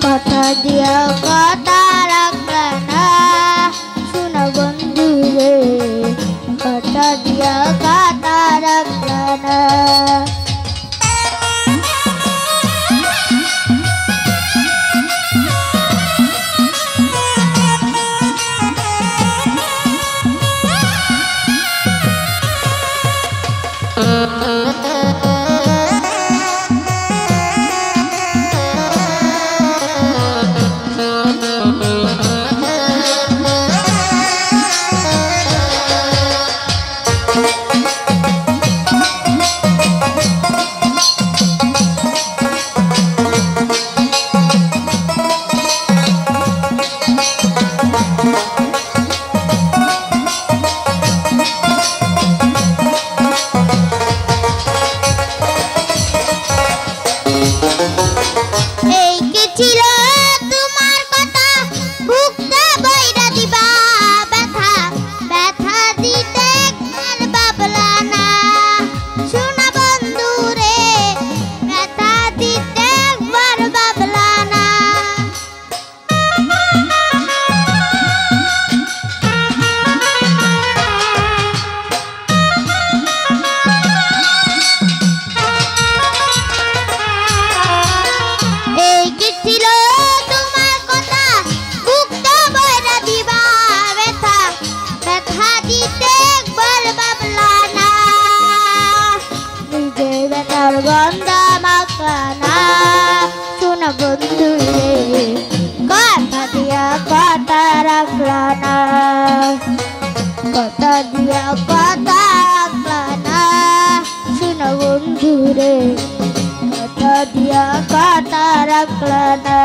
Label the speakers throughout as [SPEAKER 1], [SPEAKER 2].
[SPEAKER 1] কথা দিয়া কথা রাখলা না শোনা বন্ধু রে, কথা দিয়া কথা রাখলা না। গন্ধা মাখানা শোনা বন্ধু রে, কথা দিয়া কথা রাখলা না, কথা দিয়া কথা রাখলা না শোনা বন্ধু রে, কথা দিয়া কথা রাখলা না।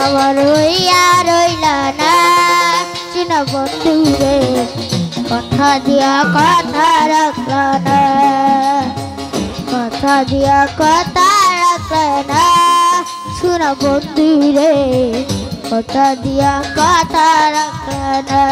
[SPEAKER 1] আমার হইয়া রইলা না শোনা বন্ধু রে, কথা দিয়া কথা রাখলা না, কথা দিয়া কথা রাখলা না শোনা বন্ধু রে, কথা দিয়া কথা রাখলা না।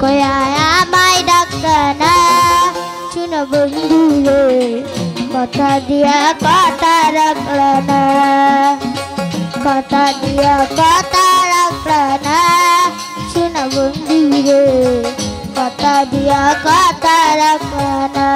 [SPEAKER 1] কয়া আমায় ডাকতা না শুনো বন্ধু রে কথা দিয়া কথা রাখলা না কথা দিয়া কথা রাখলা না শুনো বন্ধু রে কথা দিয়া কথা রাখলা না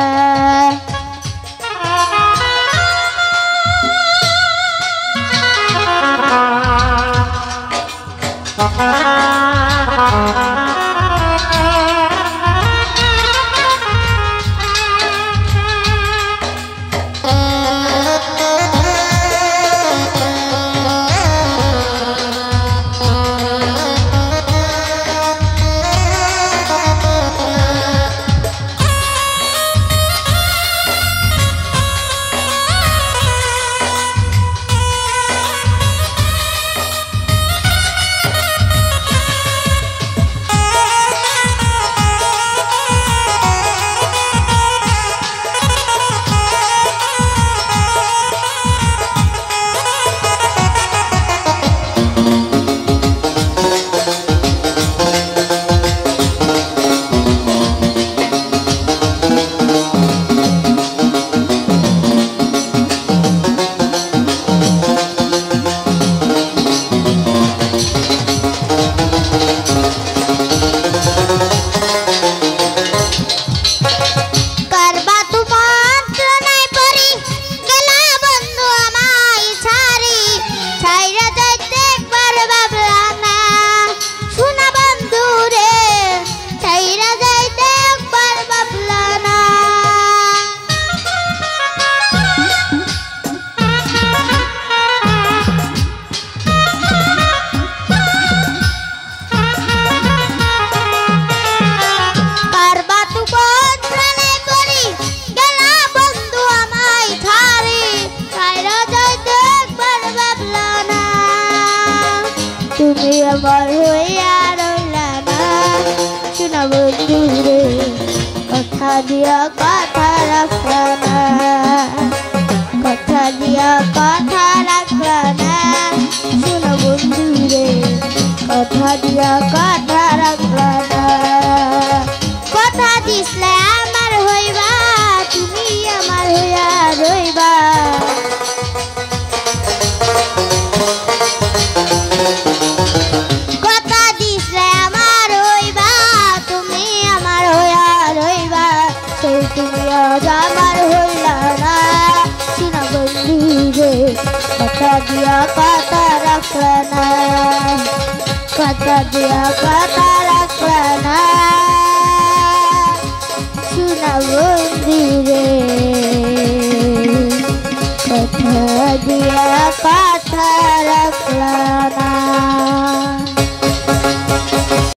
[SPEAKER 1] তুমি আমার হইয়া রইলা না শোনা বন্ধু রে কথা দিয়া কথা রাখলা না কথা দিয়া কথা রাখলা না শোনা বন্ধু রে কথা দিয়া কথা রাখলা না কথা দিসলে আমার হইবা তুমি আমার হইয়া রইবা আমার হইলা না শোনা বন্ধু রে কথা দিয়া কথা রাখলা না কথা দিয়া কথা রাখলা না শোনা বন্ধু রে কথা দিয়া কথা রাখলা না।